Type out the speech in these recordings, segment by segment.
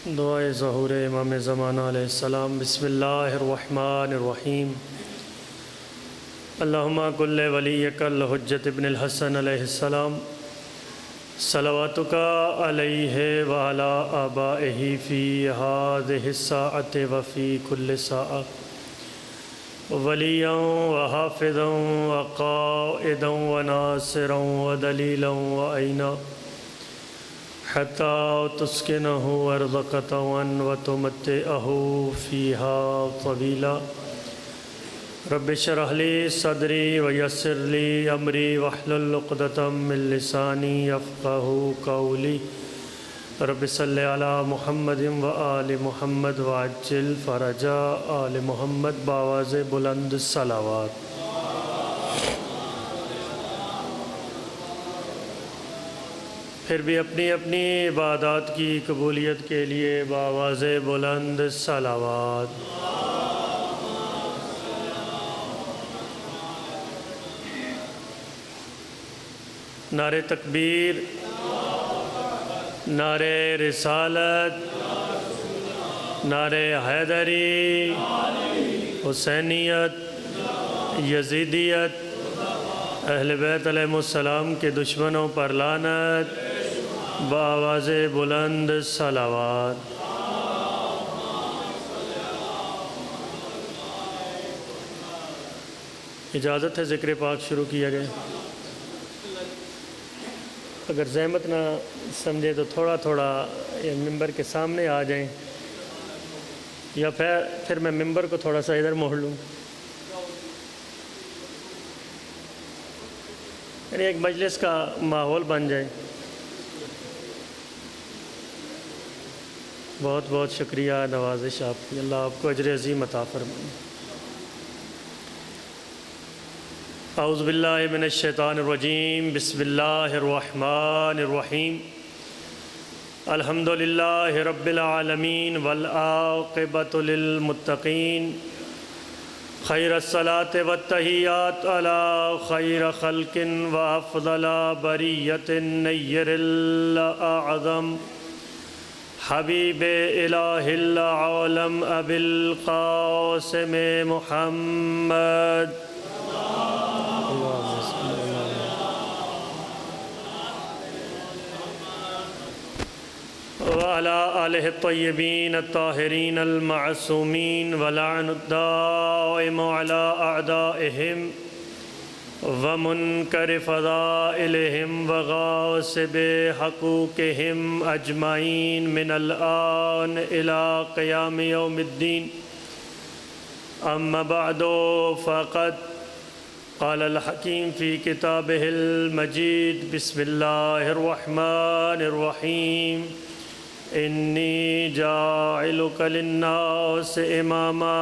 دعائے ظہور امام زمانہ علیہ السلام۔ بسم اللہ الرحمن الرحیم۔ اللہم کل ولیک الحجۃ ابن الحسن علیہ السلام صلواتک علیہ وعلی آبائہ فی ہذہ الساعۃ وفی کل ساعہ ولیاً وحافظاً وقائداً وناصراً ودلیلاً وعینا حتى تسكنه أرضك طوعاً وتمتعه فيها طويلا رب اشرح لي صدري ويسر لي أمري واحلل عقدة من لساني يفقهوا قولي رب صل على محمد وآل محمد وعجل فرج آل محمد بآواز بلند الصلوات۔ پھر بھی اپنی اپنی عبادات کی قبولیت کے لیے بآواز بلند صلوات۔ نعرہ تکبیر، نعرہ رسالت، نعرہ حیدری، حسینیت، یزیدیت، اہل بیت علیہ السلام کے دشمنوں پر لعنت، بآواز بلند صلوات۔ اجازت ہے ذکر پاک شروع کیا گیا؟ اگر زحمت نہ سمجھے تو تھوڑا تھوڑا ممبر کے سامنے آ جائیں، یا پھر میں ممبر کو تھوڑا سا ادھر موڑ لوں، یعنی ایک مجلس کا ماحول بن جائے۔ بہت بہت شکریہ نوازش آپ کی، اللہ آپ کو اجر عظیم عطا فرمائے۔ اعوذ باللہ من الشیطان الرجیم، بسم اللہ الرحمن الرحیم۔ الحمد للہ رب العالمین والعاقبۃ للمتقین، خیر الصلاة والتحیات علی خیر خلق وافضل بریۃ النیر الاعظم حبیب الہ العالم ابی القاسم محمد وعلی آلہ الطیبین الطاہرین المعصومین ولعن الدائم علی اعدائہم ومنکر فضائلہم وغاصب حقوقہم اجمعین من الآن الی قیام یوم الدین۔ اما بعد فقد قال الحکیم فی کتابہ المجید، بسم اللہ الرحمن الرحیم۔ انی جاعلک للناس اماما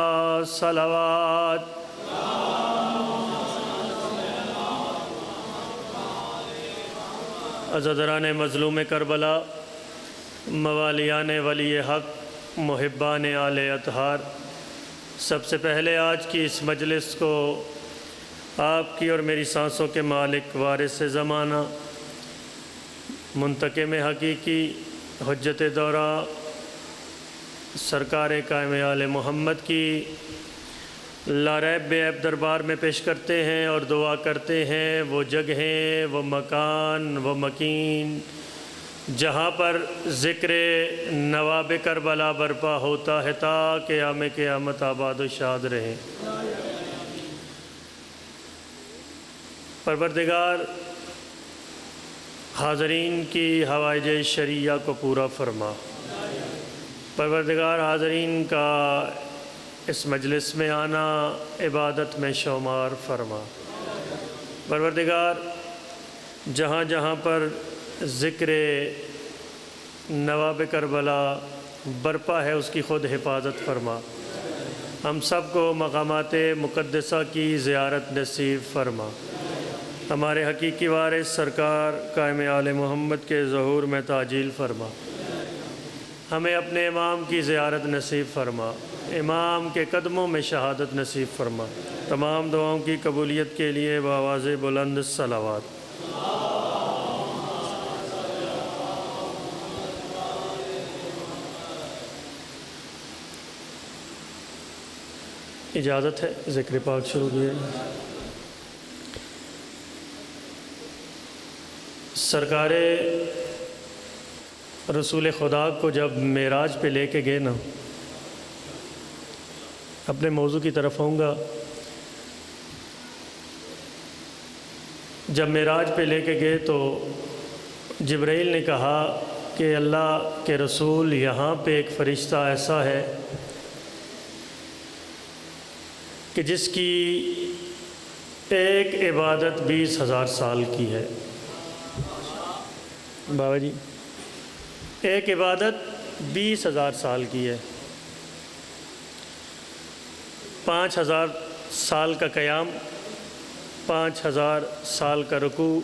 صلوات۔ عزیزان مظلوم کربلا، موالیان ولی حق، محبان آل اطہار، سب سے پہلے آج کی اس مجلس کو آپ کی اور میری سانسوں کے مالک، وارث زمانہ، منتقم حقیقی، حجت دورہ، سرکار قائم آل محمد کی لا ریب بے عیب دربار میں پیش کرتے ہیں اور دعا کرتے ہیں وہ جگہیں، وہ مکان، وہ مکین جہاں پر ذکر نواب کربلا برپا ہوتا ہے تا قیام قیامت آباد و شاد رہیں۔ پروردگار حاضرین کی حوائج شرعیہ کو پورا فرما۔ پروردگار حاضرین کا اس مجلس میں آنا عبادت میں شمار فرما۔ پروردگار جہاں جہاں پر ذکر نواب کربلا برپا ہے اس کی خود حفاظت فرما۔ ہم سب کو مقامات مقدسہ کی زیارت نصیب فرما۔ ہمارے حقیقی وارث سرکار قائم آل محمد کے ظہور میں تعجیل فرما۔ ہمیں اپنے امام کی زیارت نصیب فرما، امام کے قدموں میں شہادت نصیب فرما۔ تمام دعاؤں کی قبولیت کے لیے بآواز بلند صلوات۔ اجازت ہے ذکر پاک شروع کیے۔ سرکار رسول خدا کو جب معراج پہ لے کے گئے نا، اپنے موضوع کی طرف آؤں گا۔ جب معراج پہ لے کے گئے تو جبرائیل نے کہا کہ اللہ کے رسول یہاں پہ ایک فرشتہ ایسا ہے کہ جس کی ایک عبادت 20,000 سال کی ہے۔ بابا جی، ایک عبادت 20,000 سال کی ہے۔ 5,000 سال کا قیام، 5,000 سال کا رکوع،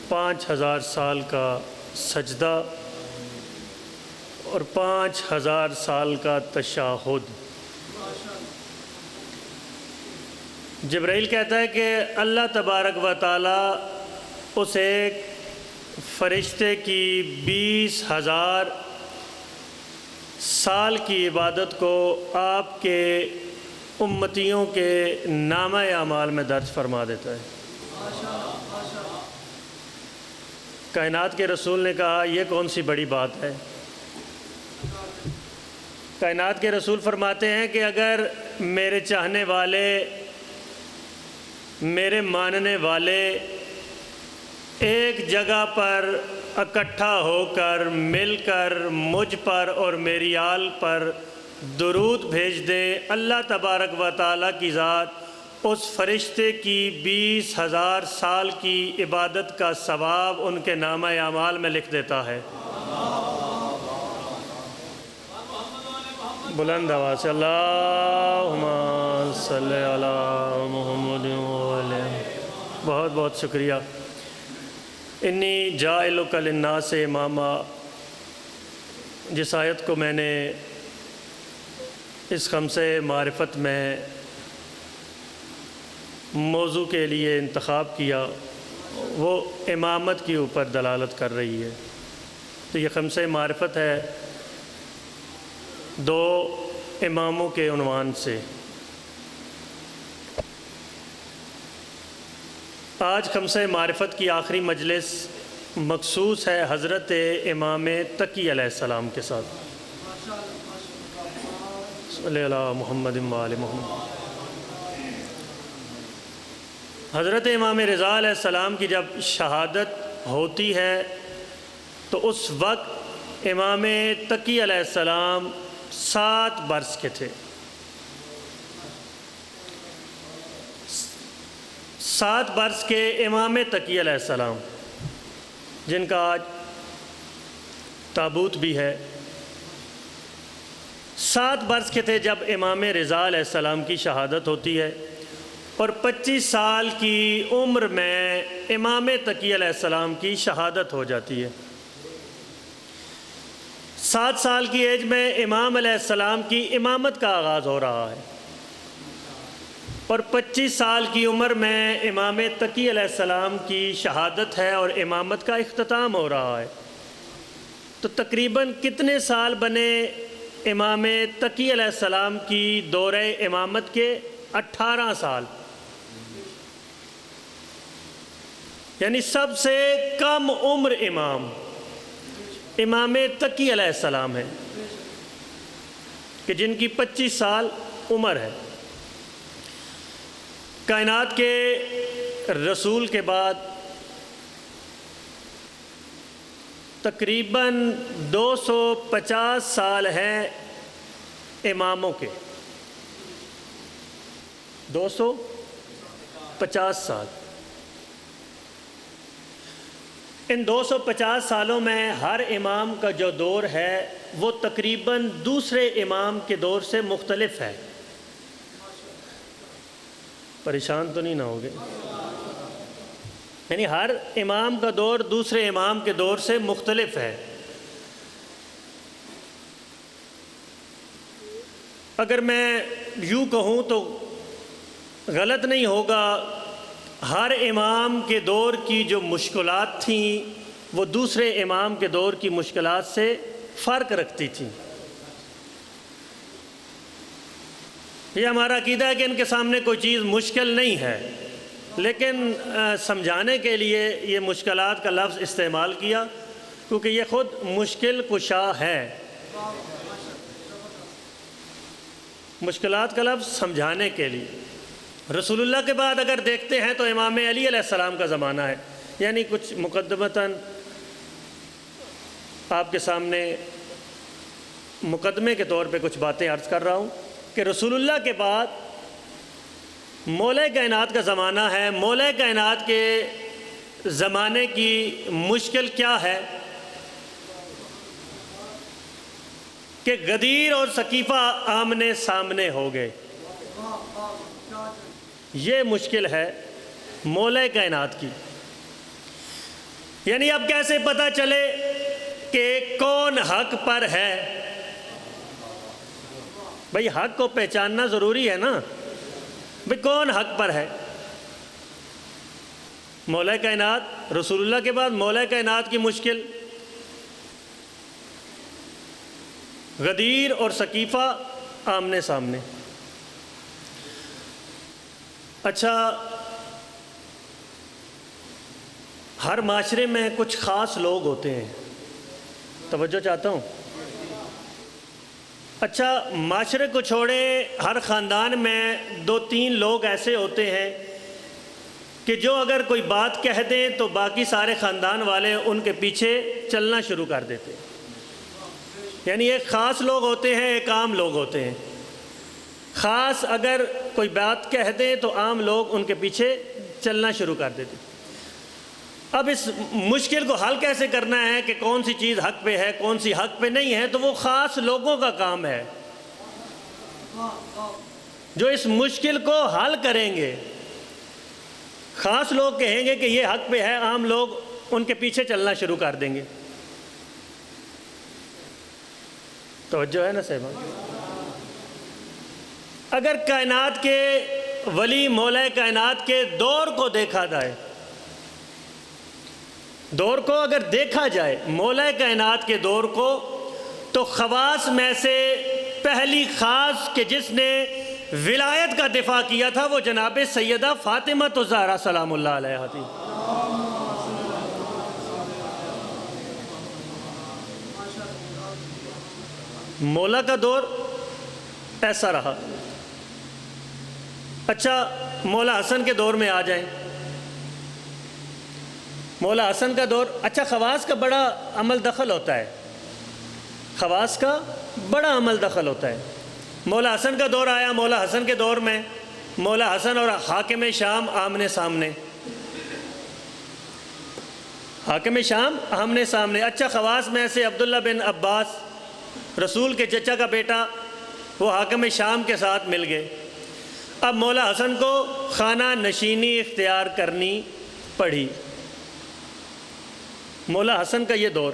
5,000 سال کا سجدہ اور 5,000 سال کا تشہد۔ جبرائیل کہتا ہے کہ اللہ تبارک و تعالیٰ اس ایک فرشتے کی 20,000 سال کی عبادت کو آپ کے امتیوں کے نامہ اعمال میں درج فرما دیتا ہے۔ کائنات کے رسول نے کہا یہ کون سی بڑی بات ہے؟ کائنات کے رسول فرماتے ہیں کہ اگر میرے چاہنے والے، میرے ماننے والے ایک جگہ پر اکٹھا ہو کر مل کر مجھ پر اور میری آل پر درود بھیج دے، اللہ تبارک و تعالیٰ کی ذات اس فرشتے کی 20,000 سال کی عبادت کا ثواب ان کے نامہ اعمال میں لکھ دیتا ہے۔ بلند آواز سے اللہم صلی علی محمد وعلیہ۔ بہت بہت شکریہ۔ انی جاعلک للناس اماما، جس آیت کو میں نے اس خمسہ معرفت میں موضوع کے لیے انتخاب کیا، وہ امامت کے اوپر دلالت کر رہی ہے۔ تو یہ خمسہ معرفت ہے 2 اماموں کے عنوان سے۔ آج خمسہ معرفت کی آخری مجلس مخصوص ہے حضرت امام تقی علیہ السلام کے ساتھ۔ صلی اللہ محمد وآل محمد۔ حضرت امام رضا علیہ السلام کی جب شہادت ہوتی ہے تو اس وقت امام تقی علیہ السلام 7 برس کے تھے۔ 7 برس کے امام تقی علیہ السلام، جن کا آج تابوت بھی ہے، 7 برس کے تھے جب امام رضا علیہ السلام کی شہادت ہوتی ہے، اور 25 سال کی عمر میں امام تقی علیہ السلام کی شہادت ہو جاتی ہے۔ 7 سال کی ایج میں امام علیہ السلام کی امامت کا آغاز ہو رہا ہے، اور 25 سال کی عمر میں امام تقی علیہ السلام کی شہادت ہے اور امامت کا اختتام ہو رہا ہے۔ تو تقریباً کتنے سال بنے امام تقی علیہ السلام کی دورہ امامت کے؟ 18 سال، یعنی سب سے کم عمر امام تقی علیہ السلام ہے کہ جن کی 25 سال عمر ہے۔ کائنات کے رسول کے بعد تقریباً 250 سال ہیں اماموں کے، 250 سال۔ ان 250 سالوں میں ہر امام کا جو دور ہے وہ تقریباً دوسرے امام کے دور سے مختلف ہے۔ پریشان تو نہیں نہ ہوگے؟ یعنی ہر امام کا دور دوسرے امام کے دور سے مختلف ہے۔ اگر میں یوں کہوں تو غلط نہیں ہوگا، ہر امام کے دور کی جو مشکلات تھیں وہ دوسرے امام کے دور کی مشکلات سے فرق رکھتی تھیں۔ یہ ہمارا عقیدہ ہے کہ ان کے سامنے کوئی چیز مشکل نہیں ہے، لیکن سمجھانے کے لیے یہ مشکلات کا لفظ استعمال کیا کیونکہ یہ خود مشکل کشا ہے۔ مشکلات کا لفظ سمجھانے کے لیے۔ رسول اللہ کے بعد اگر دیکھتے ہیں تو امام علی علیہ السلام کا زمانہ ہے، یعنی کچھ مقدمتاً آپ کے سامنے مقدمے کے طور پہ کچھ باتیں عرض کر رہا ہوں کہ رسول اللہ کے بعد مولا کائنات کا زمانہ ہے۔ مولا کائنات کے زمانے کی مشکل کیا ہے کہ غدیر اور ثقیفہ آمنے سامنے ہو گئے۔ یہ مشکل ہے مولا کائنات کی، یعنی اب کیسے پتہ چلے کہ کون حق پر ہے؟ بھئی حق کو پہچاننا ضروری ہے نا، بھئی کون حق پر ہے؟ مولا کائنات، رسول اللہ کے بعد مولا کائنات کی مشکل، غدیر اور ثقیفہ آمنے سامنے۔ اچھا، ہر معاشرے میں کچھ خاص لوگ ہوتے ہیں، توجہ چاہتا ہوں۔ اچھا، معاشرے کو چھوڑیں، ہر خاندان میں 2-3 لوگ ایسے ہوتے ہیں کہ جو اگر کوئی بات کہہ دیں تو باقی سارے خاندان والے ان کے پیچھے چلنا شروع کر دیتے ہیں۔ یعنی ایک خاص لوگ ہوتے ہیں، ایک عام لوگ ہوتے ہیں۔ خاص اگر کوئی بات کہہ دیں تو عام لوگ ان کے پیچھے چلنا شروع کر دیتے ہیں۔ اب اس مشکل کو حل کیسے کرنا ہے کہ کون سی چیز حق پہ ہے، کون سی حق پہ نہیں ہے، تو وہ خاص لوگوں کا کام ہے جو اس مشکل کو حل کریں گے۔ خاص لوگ کہیں گے کہ یہ حق پہ ہے، عام لوگ ان کے پیچھے چلنا شروع کر دیں گے۔ توجہ ہے نا صاحبہ؟ اگر کائنات کے ولی مولا کائنات کے دور کو دیکھا جائے، دور کو اگر دیکھا جائے، مولا کائنات کے دور کو، تو خواص میں سے پہلی خاص کہ جس نے ولایت کا دفاع کیا تھا وہ جناب سیدہ فاطمہ الزہرا سلام اللہ علیہا تھی۔ مولا کا دور ایسا رہا۔ اچھا، مولا حسن کے دور میں آ جائیں۔ مولا حسن کا دور، اچھا خواص کا بڑا عمل دخل ہوتا ہے، خواص کا بڑا عمل دخل ہوتا ہے۔ مولا حسن کا دور آیا، مولا حسن کے دور میں مولا حسن اور حاکم شام آمنے سامنے، حاکم شام آمنے سامنے۔ اچھا، خواص میں سے عبداللہ بن عباس، رسول کے چچا کا بیٹا، وہ حاکم شام کے ساتھ مل گئے۔ اب مولا حسن کو خانہ نشینی اختیار کرنی پڑی۔ مولا حسن کا یہ دور۔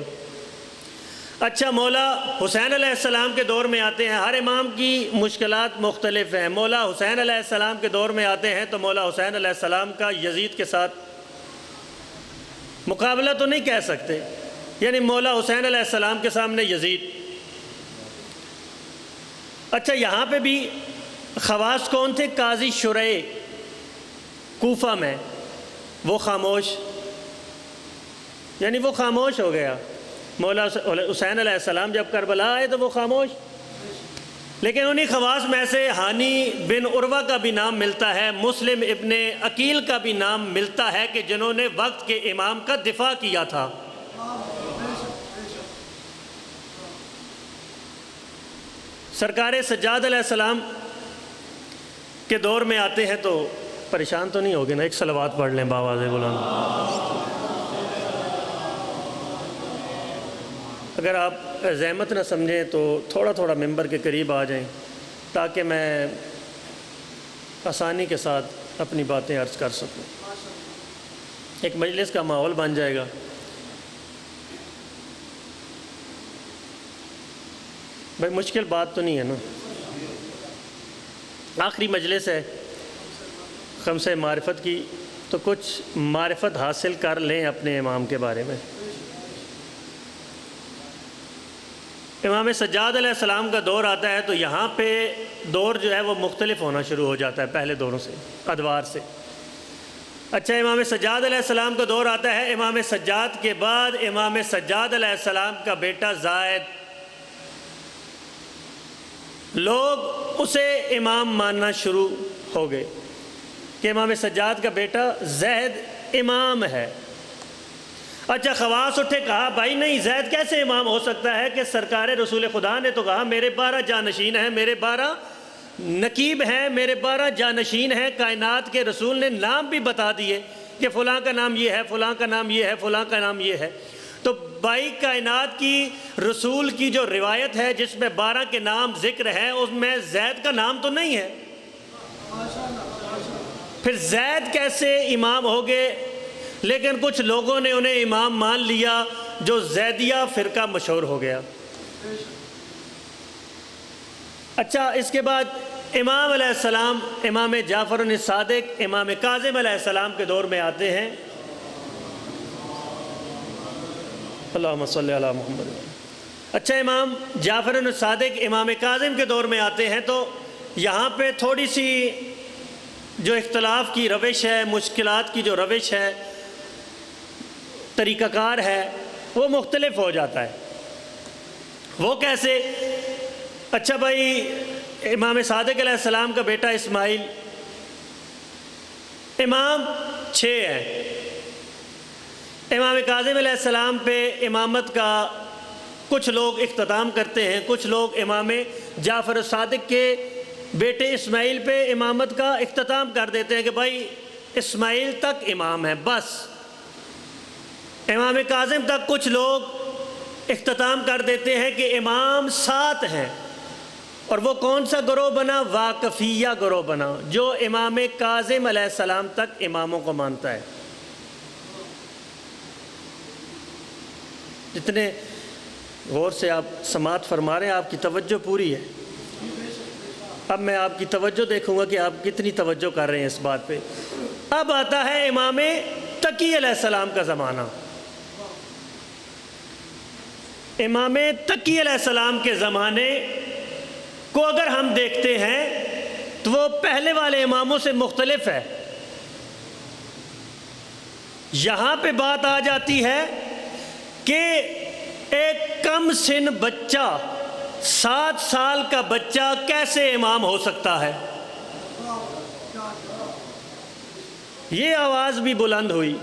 اچھا، مولا حسین علیہ السلام کے دور میں آتے ہیں۔ ہر امام کی مشکلات مختلف ہیں۔ مولا حسین علیہ السلام کے دور میں آتے ہیں تو مولا حسین علیہ السلام کا یزید کے ساتھ مقابلہ تو نہیں کہہ سکتے، یعنی مولا حسین علیہ السلام کے سامنے یزید۔ اچھا، یہاں پہ بھی خواص کون تھے؟ قاضی شریع کوفہ میں، وہ خاموش، یعنی وہ خاموش ہو گیا۔ مولا حسین علیہ السلام جب کربلا آئے تو وہ خاموش، لیکن انہی خواص میں سے ہانی بن عروہ کا بھی نام ملتا ہے، مسلم ابن عقیل کا بھی نام ملتا ہے کہ جنہوں نے وقت کے امام کا دفاع کیا تھا۔ سرکار سجاد علیہ السلام کے دور میں آتے ہیں تو پریشان تو نہیں ہوگے نا؟ ایک صلوات پڑھ لیں باواز بلند۔ اگر آپ زحمت نہ سمجھیں تو تھوڑا تھوڑا ممبر کے قریب آ جائیں تاکہ میں آسانی کے ساتھ اپنی باتیں عرض کر سکوں، ایک مجلس کا ماحول بن جائے گا۔ بھائی مشکل بات تو نہیں ہے نا؟ آخری مجلس ہے خمسہ معرفت کی، تو کچھ معرفت حاصل کر لیں اپنے امام کے بارے میں۔ امام سجاد علیہ السلام کا دور آتا ہے تو یہاں پہ دور جو ہے وہ مختلف ہونا شروع ہو جاتا ہے پہلے دوروں سے، ادوار سے۔ اچھا، امام سجاد علیہ السلام کا دور آتا ہے، امام سجاد کے بعد امام سجاد علیہ السلام کا بیٹا زائد، لوگ اسے امام ماننا شروع ہو گئے کہ امام سجاد کا بیٹا زید امام ہے۔ اچھا، خواص اٹھے، کہا بھائی نہیں، زید کیسے امام ہو سکتا ہے کہ سرکار رسول خدا نے تو کہا میرے 12 جانشین ہیں، میرے 12 نقیب ہیں، میرے 12 جانشین ہیں، کائنات کے رسول نے نام بھی بتا دیے کہ فلاں کا نام یہ ہے، فلاں کا نام یہ ہے، فلاں کا نام یہ ہے۔ تو بھائی کائنات کی رسول کی جو روایت ہے جس میں 12 کے نام ذکر ہیں، اس میں زید کا نام تو نہیں ہے، پھر زید کیسے امام ہو گئے؟ لیکن کچھ لوگوں نے انہیں امام مان لیا، جو زیدیہ فرقہ مشہور ہو گیا۔ اچھا، اس کے بعد امام علیہ السلام، امام جعفر الصادق، امام کاظم علیہ السلام کے دور میں آتے ہیں۔ اللہم صلی علی محمد۔ اچھا، امام جعفر الصادق امام کاظم کے دور میں آتے ہیں تو یہاں پہ تھوڑی سی جو اختلاف کی روش ہے، مشکلات کی جو روش ہے، طریقہ کار ہے، وہ مختلف ہو جاتا ہے۔ وہ کیسے؟ اچھا بھائی، امام صادق علیہ السلام کا بیٹا اسماعیل، امام 6 ہیں۔ امام کاظم علیہ السلام پہ امامت کا کچھ لوگ اختتام کرتے ہیں، کچھ لوگ امام جعفر الصادق کے بیٹے اسماعیل پہ امامت کا اختتام کر دیتے ہیں کہ بھائی اسماعیل تک امام ہے بس۔ امام کاظم تک کچھ لوگ اختتام کر دیتے ہیں کہ امام 7 ہیں، اور وہ کون سا گروہ بنا؟ واقفیہ گروہ بنا، جو امام کاظم علیہ السلام تک اماموں کو مانتا ہے۔ جتنے غور سے آپ سماعت فرما رہے ہیں، آپ کی توجہ پوری ہے۔ اب میں آپ کی توجہ دیکھوں گا کہ آپ کتنی توجہ کر رہے ہیں اس بات پہ۔ اب آتا ہے امام تقی علیہ السلام کا زمانہ۔ امام تقی علیہ السلام کے زمانے کو اگر ہم دیکھتے ہیں تو وہ پہلے والے اماموں سے مختلف ہے۔ یہاں پہ بات آ جاتی ہے کہ ایک کم سن بچہ، 7 سال کا بچہ کیسے امام ہو سکتا ہے؟ یہ آواز بھی بلند ہوئی۔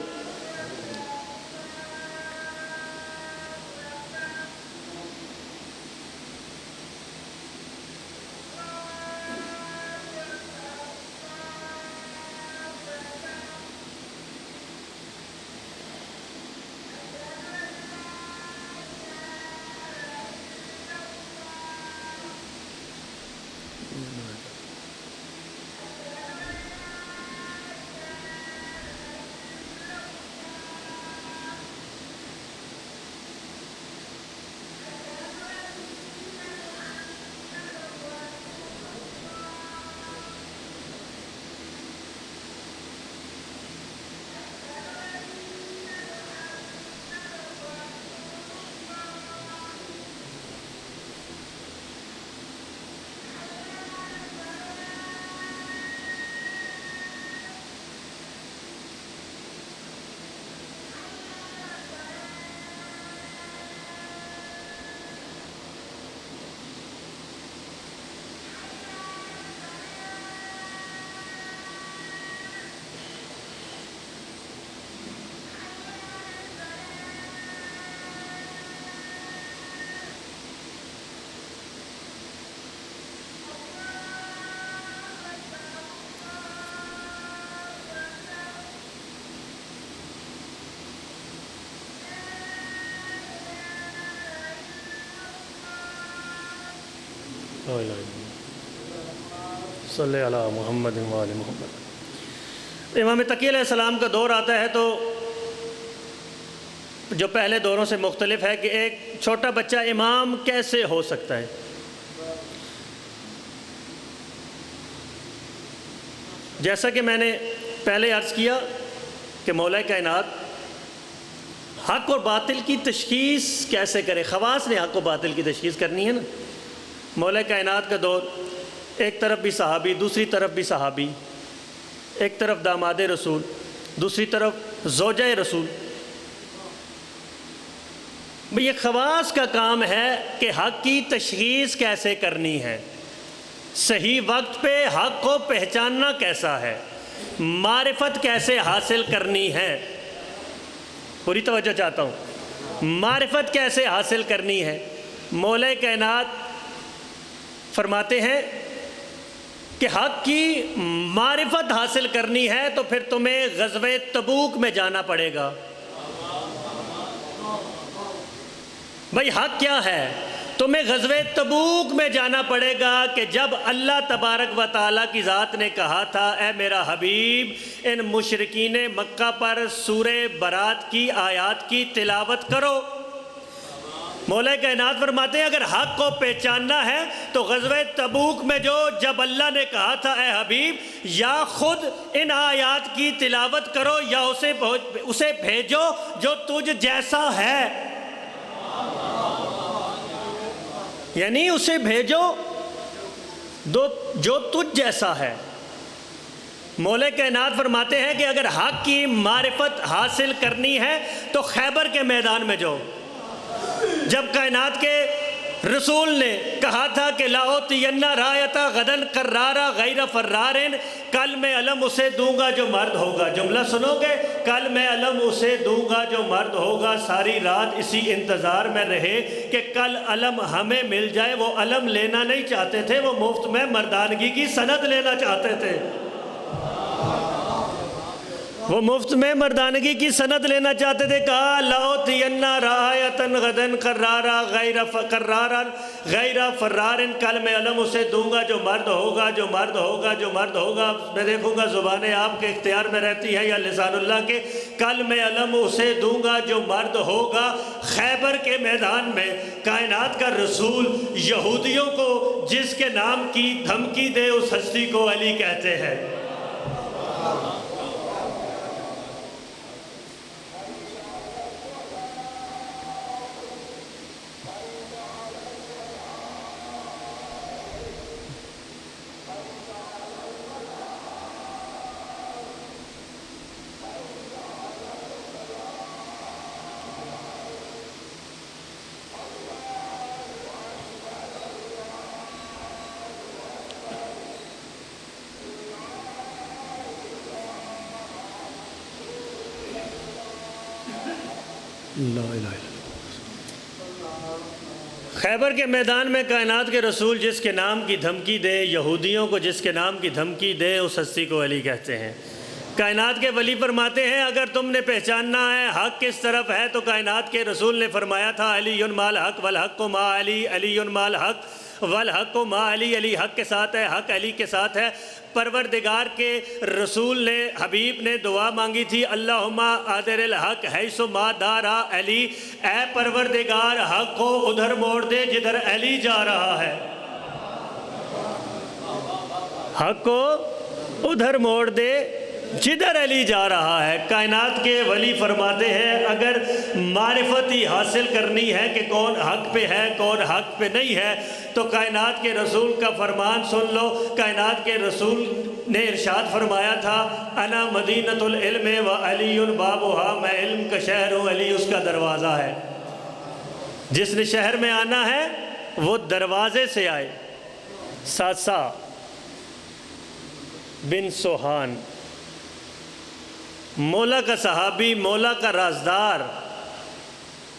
صلی علی محمد و آل محمد۔ امام تقی علیہ السلام کا دور آتا ہے تو جو پہلے دوروں سے مختلف ہے کہ ایک چھوٹا بچہ امام کیسے ہو سکتا ہے۔ جیسا کہ میں نے پہلے عرض کیا کہ مولا کائنات حق اور باطل کی تشخیص کیسے کرے؟ خواص نے حق و باطل کی تشخیص کرنی ہے نا۔ مولا کائنات کا دور، ایک طرف بھی صحابی، دوسری طرف بھی صحابی، ایک طرف داماد رسول، دوسری طرف زوجہ رسول۔ یہ خواص کا کام ہے کہ حق کی تشخیص کیسے کرنی ہے، صحیح وقت پہ حق کو پہچاننا کیسا ہے، معرفت کیسے حاصل کرنی ہے۔ پوری توجہ چاہتا ہوں، معرفت کیسے حاصل کرنی ہے۔ مولا کائنات فرماتے ہیں کہ حق کی معرفت حاصل کرنی ہے تو پھر تمہیں غزوہ تبوک میں جانا پڑے گا۔ بھئی حق کیا ہے؟ تمہیں غزوہ تبوک میں جانا پڑے گا کہ جب اللہ تبارک و تعالیٰ کی ذات نے کہا تھا اے میرا حبیب ان مشرکین مکہ پر سورہ برات کی آیات کی تلاوت کرو۔ مولا کائنات فرماتے ہیں اگر حق کو پہچاننا ہے تو غزوہ تبوک میں جب اللہ نے کہا تھا اے حبیب یا خود ان آیات کی تلاوت کرو یا اسے بھیجو جو تجھ جیسا ہے، یعنی اسے بھیجو جو تجھ جیسا ہے۔ مولا کائنات فرماتے ہیں کہ اگر حق کی معرفت حاصل کرنی ہے تو خیبر کے میدان میں جاؤ۔ جب کائنات کے رسول نے کہا تھا کہ لاؤتین رایتا غدن قرارا غیر فرارن، کل میں علم اسے دوں گا جو مرد ہوگا۔ جملہ سنو گے، کل میں علم اسے دوں گا جو مرد ہوگا۔ ساری رات اسی انتظار میں رہے کہ کل علم ہمیں مل جائے۔ وہ علم لینا نہیں چاہتے تھے، وہ مفت میں مردانگی کی سند لینا چاہتے تھے۔ وہ مفت میں مردانگی کی سند لینا چاہتے تھے۔ کہا لاؤتین رایتن غدن قرارا غیر فرارن، کل میں علم اسے دوں گا جو مرد ہوگا، جو مرد ہوگا، جو مرد ہوگا۔ میں دیکھوں گا زبانیں آپ کے اختیار میں رہتی ہے یا لسان اللہ کے۔ کل میں علم اسے دوں گا جو مرد ہوگا۔ خیبر کے میدان میں کائنات کا رسول یہودیوں کو جس کے نام کی دھمکی دے اس ہستی کو علی کہتے ہیں۔ خیبر کے میدان میں کائنات کے رسول جس کے نام کی دھمکی دے، یہودیوں کو جس کے نام کی دھمکی دے، اس ہستی کو علی کہتے ہیں۔ کائنات کے ولی فرماتے ہیں اگر تم نے پہچاننا ہے حق کس طرف ہے تو کائنات کے رسول نے فرمایا تھا علی مال حق والحق ما علی، علی مال حق والحق ما علی، علی حق کے ساتھ ہے، حق علی کے ساتھ ہے۔ پروردگار کے رسول نے، حبیب نے دعا مانگی تھی اللہم آدر الحق حیث ما دارا علی، اے پروردگار حق کو ادھر موڑ دے جدھر علی جا رہا ہے۔ حق کو ادھر موڑ دے جدھر علی جا رہا ہے۔ کائنات کے ولی فرماتے ہیں اگر معرفت ہی حاصل کرنی ہے کہ کون حق پہ ہے کون حق پہ نہیں ہے تو کائنات کے رسول کا فرمان سن لو۔ کائنات کے رسول نے ارشاد فرمایا تھا انا مدینۃ العلم و علی بابھا، میں علم کا شہر ہوں، علی اس کا دروازہ ہے۔ جس نے شہر میں آنا ہے وہ دروازے سے آئے۔ ساسا بن سوہان مولا کا صحابی، مولا کا رازدار،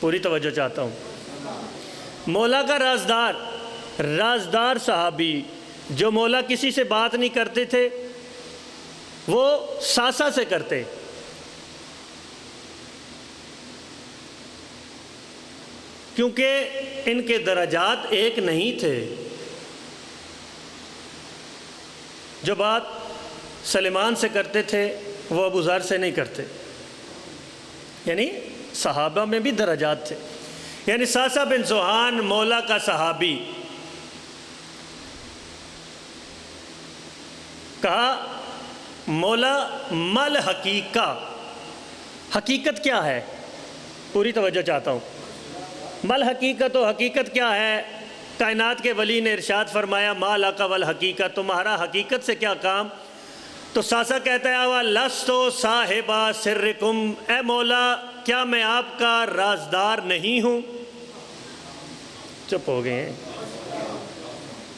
پوری توجہ چاہتا ہوں، مولا کا رازدار صحابی جو مولا کسی سے بات نہیں کرتے تھے وہ ساسا سے کرتے۔ کیونکہ ان کے درجات ایک نہیں تھے۔ جو بات سلیمان سے کرتے تھے وہ ابو ذر سے نہیں کرتے، یعنی صحابہ میں بھی درجات تھے۔ یعنی ساسا بن سوہان مولا کا صحابی، کہا مولا مل حقیقہ، حقیقت کیا ہے؟ پوری توجہ چاہتا ہوں. مل حقیقت و حقیقت کیا ہے؟ کائنات کے ولی نے ارشاد فرمایا ما لک والحقیقت، تمہارا حقیقت سے کیا کام؟ تو ساسا کہتا ہے وَلَسْتُ صَاحِبَ سِرِّكُمْ، اے مولا کیا میں آپ کا رازدار نہیں ہوں؟ چپ ہو گئے ہیں.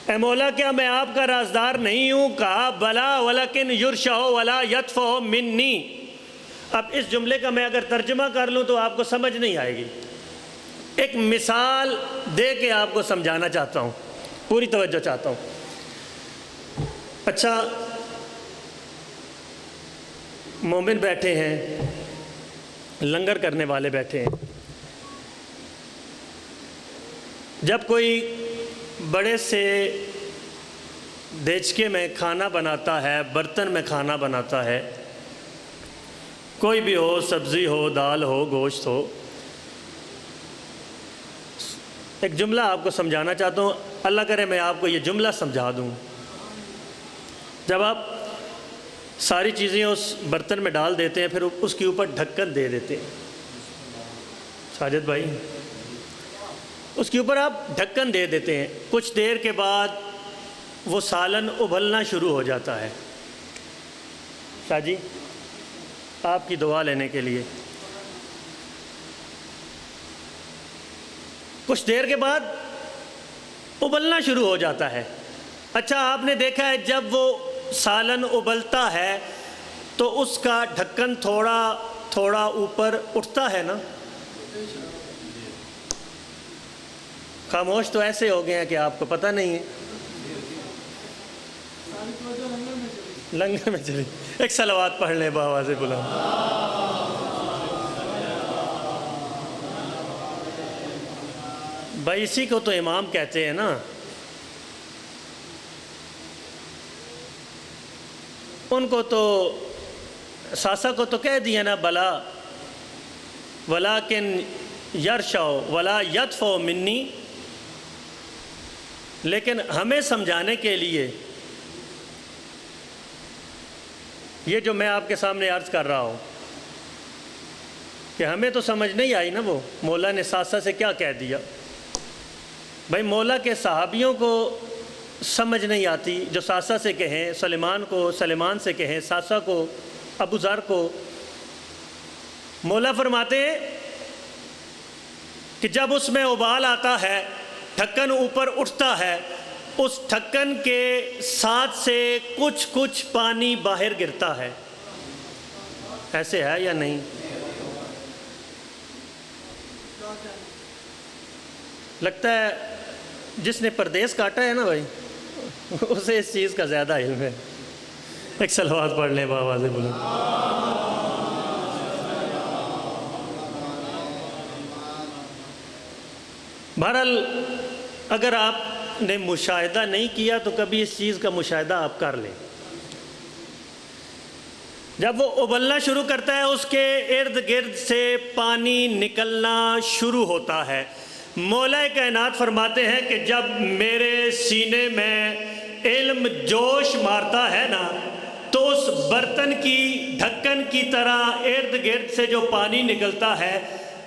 اے مولا کیا میں آپ کا رازدار نہیں ہوں؟ کہا بلا ولیکن یرشع ولا یطفع منی. اب اس جملے کا میں اگر ترجمہ کر لوں تو آپ کو سمجھ نہیں آئے گی. ایک مثال دے کے آپ کو سمجھانا چاہتا ہوں، پوری توجہ چاہتا ہوں. اچھا، مومن بیٹھے ہیں، لنگر کرنے والے بیٹھے ہیں. جب کوئی بڑے سے دیچکے میں کھانا بناتا ہے، برتن میں کھانا بناتا ہے، کوئی بھی ہو، سبزی ہو، دال ہو، گوشت ہو، ایک جملہ آپ کو سمجھانا چاہتا ہوں، اللہ کرے میں آپ کو یہ جملہ سمجھا دوں. جب آپ ساری چیزیں اس برتن میں ڈال دیتے ہیں، پھر اس کے اوپر ڈھکن دے دیتے ہیں، ساجد بھائی اس کے اوپر آپ ڈھکن دے دیتے ہیں، کچھ دیر کے بعد وہ سالن ابلنا شروع ہو جاتا ہے. شاہ جی آپ کی دعا لینے کے لیے. کچھ دیر کے بعد ابلنا شروع ہو جاتا ہے. اچھا آپ نے دیکھا ہے جب وہ سالن ابلتا ہے تو اس کا ڈھکن تھوڑا تھوڑا اوپر اٹھتا ہے نا؟ خاموش تو ایسے ہو گئے ہیں کہ آپ کو پتہ نہیں ہے. لنگر میں چلی. ایک صلوات پڑھ لیں بآواز بلند. بھائی اسی کو تو امام کہتے ہیں نا. ان کو تو ساسا کو تو کہہ دیا نا بلا ولیکن یرشع ولا یطفع منی. لیکن ہمیں سمجھانے کے لیے یہ جو میں آپ کے سامنے عرض کر رہا ہوں کہ ہمیں تو سمجھ نہیں آئی نا وہ مولا نے ساسا سے کیا کہہ دیا. بھائی مولا کے صحابیوں کو سمجھ نہیں آتی جو ساسا سے کہیں، سلیمان کو سلیمان سے کہیں، ساسا کو، ابو ذر کو. مولا فرماتے ہیں کہ جب اس میں ابال آتا ہے، ڈھکن اوپر اٹھتا ہے، اس ڈھکن کے ساتھ سے کچھ کچھ پانی باہر گرتا ہے. ایسے ہے یا نہیں؟ لگتا ہے جس نے پردیس کاٹا ہے نا بھائی اسے اس چیز کا زیادہ علم ہے. ایک صلوات پڑھ لیں بآواز بلند. بہرحال اگر آپ نے مشاہدہ نہیں کیا تو کبھی اس چیز کا مشاہدہ آپ کر لیں. جب وہ ابلنا شروع کرتا ہے اس کے ارد گرد سے پانی نکلنا شروع ہوتا ہے. مولا کائنات فرماتے ہیں کہ جب میرے سینے میں علم جوش مارتا ہے نا تو اس برتن کی ڈھکن کی طرح ارد گرد سے جو پانی نکلتا ہے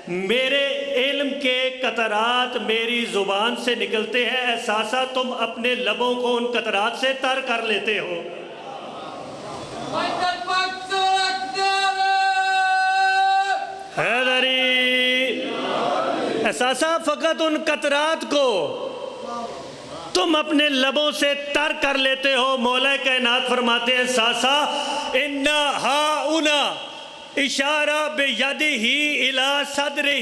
میرے علم کے قطرات میری زبان سے نکلتے ہیں. احساسا تم اپنے لبوں کو ان قطرات سے تر کر لیتے ہو. حیدری احساسا فقط ان قطرات کو تم اپنے لبوں سے تر کر لیتے ہو. مولا کائنات فرماتے ہیں ساسا انا ہاؤنا اشارہ بیدہ الی صدرہ.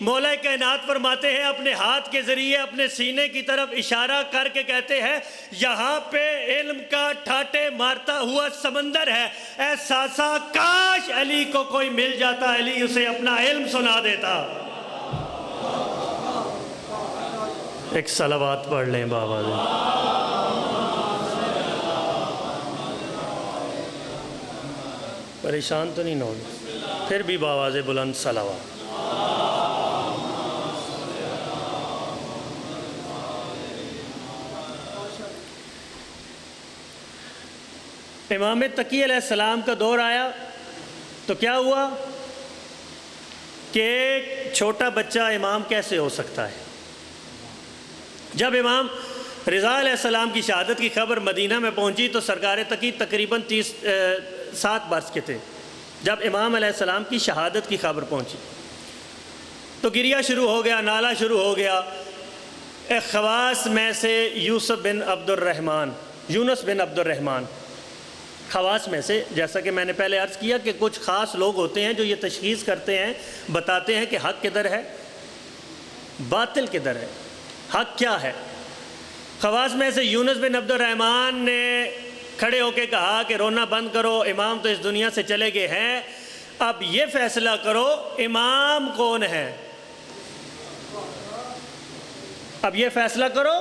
مولا کائنات فرماتے ہیں اپنے ہاتھ کے ذریعے اپنے سینے کی طرف اشارہ کر کے کہتے ہیں یہاں پہ علم کا ٹھاٹے مارتا ہوا سمندر ہے. اے ساسا کاش علی کو کوئی مل جاتا، علی اسے اپنا علم سنا دیتا. ایک صلوات پڑھ لیں بآواز. پریشان تو نہیں نہ پھر بھی بآواز بلند صلوات. امام تقی علیہ السلام کا دور آیا تو کیا ہوا؟ کہ ایک چھوٹا بچہ امام کیسے ہو سکتا ہے۔ جب امام رضا علیہ السلام کی شہادت کی خبر مدینہ میں پہنچی تو سرکار تقی تقریباً 7 برس کے تھے۔ جب امام علیہ السلام کی شہادت کی خبر پہنچی تو گریہ شروع ہو گیا، نالہ شروع ہو گیا۔ ایک خواص میں سے یونس بن عبد الرحمن، خواص میں سے، جیسا کہ میں نے پہلے عرض کیا کہ کچھ خاص لوگ ہوتے ہیں جو یہ تشخیص کرتے ہیں، بتاتے ہیں کہ حق کدھر ہے، باطل کدھر ہے، حق کیا ہے۔ خواص میں سے یونس بن عبد الرحمن نے کھڑے ہو کے کہا کہ رونا بند کرو، امام تو اس دنیا سے چلے گئے ہیں، اب یہ فیصلہ کرو امام کون ہے، اب یہ فیصلہ کرو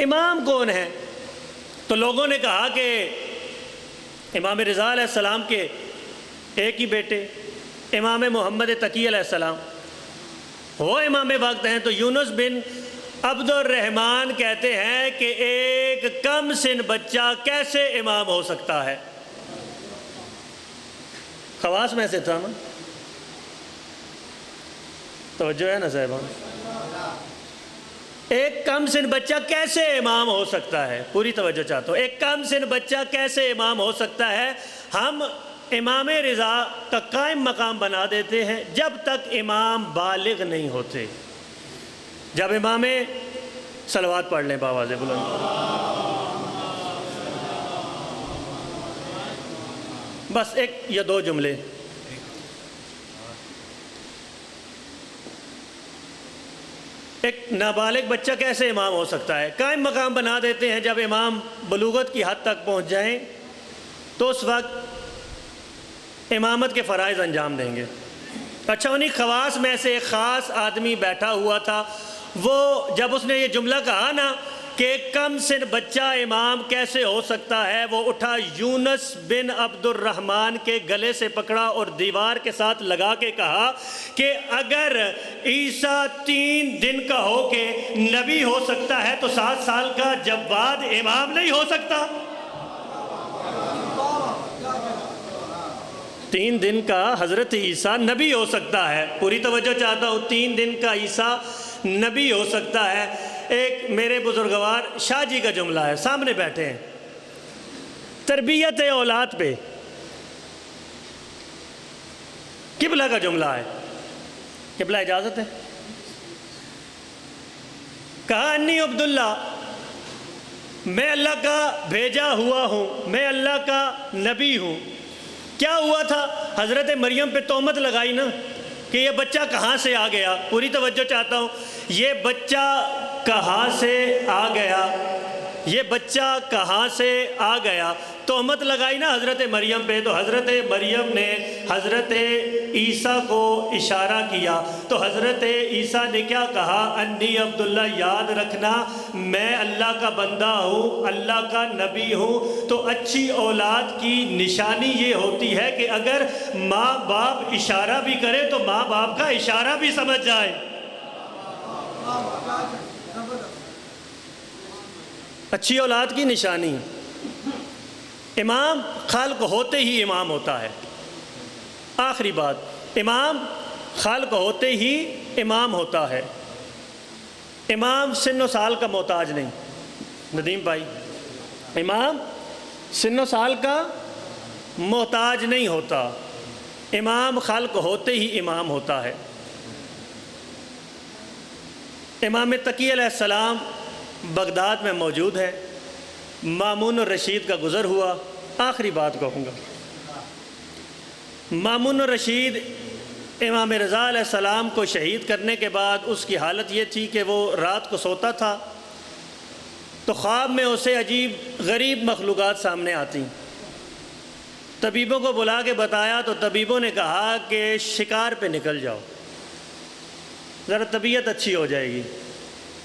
امام کون ہے۔ تو لوگوں نے کہا کہ امام رضا علیہ السلام کے ایک ہی بیٹے امام محمد تقی علیہ السلام وہ امام وقت ہیں۔ تو یونس بن عبد الرحمن کہتے ہیں کہ ایک کم سن بچہ کیسے امام ہو سکتا ہے۔ خواص میں سے تھا نا، توجہ ہے نا صاحبان، ایک کم سن بچہ کیسے امام ہو سکتا ہے، پوری توجہ چاہتا ہوں، ایک کم سن بچہ کیسے امام ہو سکتا ہے۔ ہم امام رضا کا قائم مقام بنا دیتے ہیں جب تک امام بالغ نہیں ہوتے۔ جب امام صلوات پڑھ لیں بآواز بلند، بس ایک یا دو جملے۔ ایک نابالغ بچہ کیسے امام ہو سکتا ہے؟ قائم مقام بنا دیتے ہیں جب امام بلوغت کی حد تک پہنچ جائیں تو اس وقت امامت کے فرائض انجام دیں گے۔ اچھا، انہی خواص میں سے ایک خاص آدمی بیٹھا ہوا تھا، وہ جب اس نے یہ جملہ کہا نا کہ ایک کم سن بچہ امام کیسے ہو سکتا ہے، وہ اٹھا یونس بن عبد الرحمن کے گلے سے پکڑا اور دیوار کے ساتھ لگا کے کہا کہ اگر عیسیٰ 3 دن کا ہو کے نبی ہو سکتا ہے تو 7 سال کا جواد امام نہیں ہو سکتا۔ 3 دن کا حضرت عیسیٰ نبی ہو سکتا ہے، پوری توجہ چاہتا ہوں، 3 دن کا عیسیٰ نبی ہو سکتا ہے۔ ایک میرے بزرگوار شاہ جی کا جملہ ہے، سامنے بیٹھے ہیں، تربیت اولاد پہ قبلہ کا جملہ ہے، قبلہ اجازت ہے؟ کہا انی عبداللہ، میں اللہ کا بھیجا ہوا ہوں، میں اللہ کا نبی ہوں۔ کیا ہوا تھا؟ حضرت مریم پہ تہمت لگائی نا کہ یہ بچہ کہاں سے آ گیا، پوری توجہ چاہتا ہوں، یہ بچہ کہاں سے آ گیا، یہ بچہ کہاں سے آ گیا، تہمت لگائی نا حضرت مریم پہ۔ تو حضرت مریم نے حضرت عیسیٰ کو اشارہ کیا تو حضرت عیسیٰ نے کیا کہا؟ انی عبداللہ، یاد رکھنا میں اللہ کا بندہ ہوں، اللہ کا نبی ہوں۔ تو اچھی اولاد کی نشانی یہ ہوتی ہے کہ اگر ماں باپ اشارہ بھی کرے تو ماں باپ کا اشارہ بھی سمجھ جائے۔ اچھی اولاد کی نشانی، امام خلق ہوتے ہی امام ہوتا ہے۔ آخری بات، امام خلق ہوتے ہی امام ہوتا ہے۔ امام سن و سال کا محتاج نہیں، ندیم بھائی، امام سن و سال کا محتاج نہیں ہوتا، امام خلق ہوتے ہی امام ہوتا ہے۔ امام تقی علیہ السلام بغداد میں موجود ہے، مامون الرشید کا گزر ہوا۔ آخری بات کہوں گا، مامون الرشید امام رضا علیہ السلام کو شہید کرنے کے بعد اس کی حالت یہ تھی کہ وہ رات کو سوتا تھا تو خواب میں اسے عجیب غریب مخلوقات سامنے آتی۔ طبیبوں کو بلا کے بتایا تو طبیبوں نے کہا کہ شکار پہ نکل جاؤ، ذرا طبیعت اچھی ہو جائے گی۔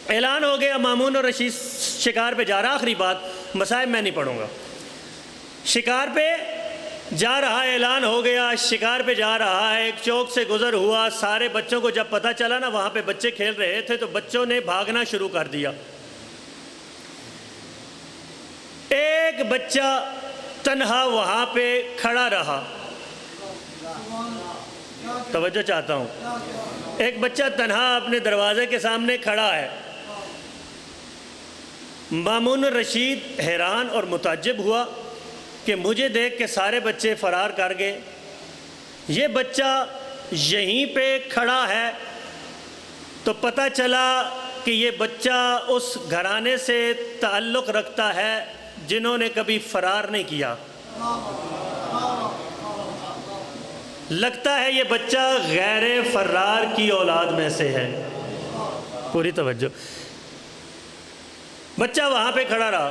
اعلان ہو گیا مامون الرشید شکار پہ جا رہا۔ آخری بات، مصائب میں نہیں پڑھوں گا، شکار پہ جا رہا، اعلان ہو گیا شکار پہ جا رہا ہے۔ ایک چوک سے گزر ہوا، سارے بچوں کو جب پتہ چلا نا وہاں پہ بچے کھیل رہے تھے تو بچوں نے بھاگنا شروع کر دیا۔ ایک بچہ تنہا وہاں پہ کھڑا رہا، توجہ چاہتا ہوں. ایک بچہ تنہا اپنے دروازے کے سامنے کھڑا ہے. مامون الرشید حیران اور متعجب ہوا کہ مجھے دیکھ کے سارے بچے فرار کر گئے، یہ بچہ یہیں پہ کھڑا ہے. تو پتہ چلا کہ یہ بچہ اس گھرانے سے تعلق رکھتا ہے جنہوں نے کبھی فرار نہیں کیا. لگتا ہے یہ بچہ غیر فرار کی اولاد میں سے ہے. پوری توجہ. بچہ وہاں پہ کھڑا رہا.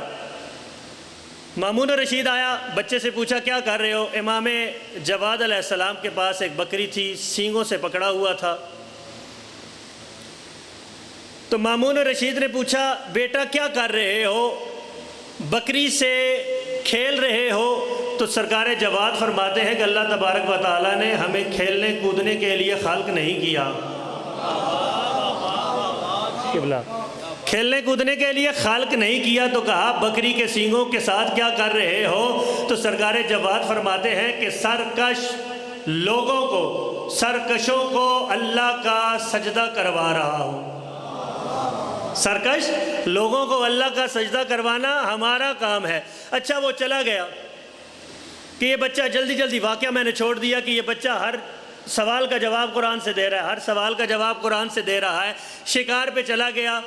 مامون الرشید آیا، بچے سے پوچھا کیا کر رہے ہو؟ امام جواد علیہ السلام کے پاس ایک بکری تھی، سینگوں سے پکڑا ہوا تھا. تو مامون الرشید نے پوچھا بیٹا کیا کر رہے ہو؟ بکری سے کھیل رہے ہو؟ تو سرکار جواد فرماتے ہیں کہ اللہ تبارک و تعالیٰ نے ہمیں کھیلنے کودنے کے لیے خلق نہیں کیا. کھیلنے کودنے کے لیے خلق نہیں کیا. تو کہا بکری کے سینگوں کے ساتھ کیا کر رہے ہو؟ تو سرکار جواد فرماتے ہیں کہ سرکش لوگوں کو، سرکشوں کو اللہ کا سجدہ کروا رہا ہوں. سرکش لوگوں کو اللہ کا سجدہ کروانا ہمارا کام ہے. اچھا وہ چلا گیا کہ یہ بچہ جلدی واقعہ میں نے چھوڑ دیا کہ یہ بچہ ہر سوال کا جواب قرآن سے دے رہا ہے، ہر سوال کا جواب قرآن سے دے رہا ہے. شکار پہ چلا گیا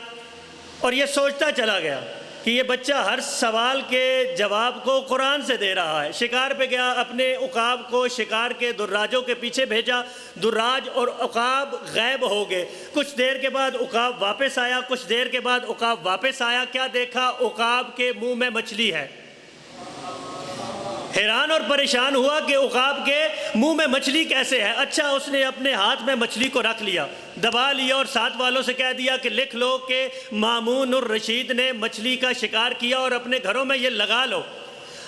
اور یہ سوچتا چلا گیا کہ یہ بچہ ہر سوال کے جواب کو قرآن سے دے رہا ہے. شکار پہ گیا، اپنے عقاب کو شکار کے دراجوں کے پیچھے بھیجا. دراج اور عقاب غائب ہو گئے. کچھ دیر کے بعد عقاب واپس آیا، کچھ دیر کے بعد عقاب واپس آیا. کیا دیکھا؟ عقاب کے منہ میں مچھلی ہے. حیران اور پریشان ہوا کہ عقاب کے منہ میں مچھلی کیسے ہے. اچھا اس نے اپنے ہاتھ میں مچھلی کو رکھ لیا، دبا لیا اور ساتھ والوں سے کہہ دیا کہ لکھ لو کہ مامون الرشید نے مچھلی کا شکار کیا اور اپنے گھروں میں یہ لگا لو.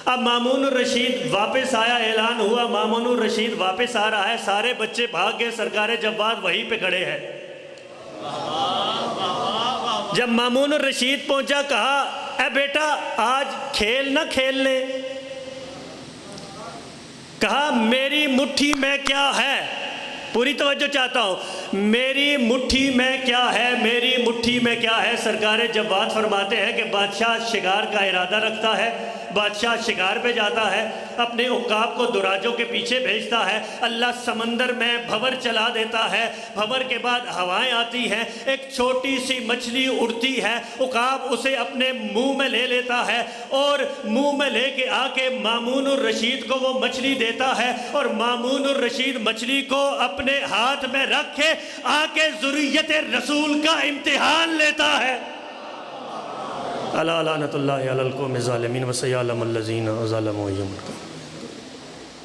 اب مامون الرشید واپس آیا، اعلان ہوا مامون الرشید واپس آ رہا ہے. سارے بچے بھاگ گئے، سرکار جواد وہیں پہ کھڑے ہیں. جب مامون الرشید پہنچا کہا اے بیٹا آج کھیل نہ کھیل لے. کہا میری مٹھی میں کیا ہے؟ پوری توجہ چاہتا ہوں. میری مٹھی میں کیا ہے؟ میری مٹھی میں کیا ہے؟ سرکار جواد فرماتے ہیں کہ بادشاہ شکار کا ارادہ رکھتا ہے، بادشاہ شکار پہ جاتا ہے، اپنے عقاب کو دراجوں کے پیچھے بھیجتا ہے. اللہ سمندر میں بھنور چلا دیتا ہے. بھنور کے بعد ہوائیں آتی ہیں، ایک چھوٹی سی مچھلی اڑتی ہے. عقاب اسے اپنے منہ میں لے لیتا ہے اور منہ میں لے کے آ کے مامون الرشید کو وہ مچھلی دیتا ہے. اور مامون الرشید مچھلی کو اپنے ہاتھ میں رکھ کے آ کے ذریت رسول کا امتحان لیتا ہے. الا لعنت اللہ علی القوم الظالمین وسیعلم الذین ظلموا یوم القیامہ.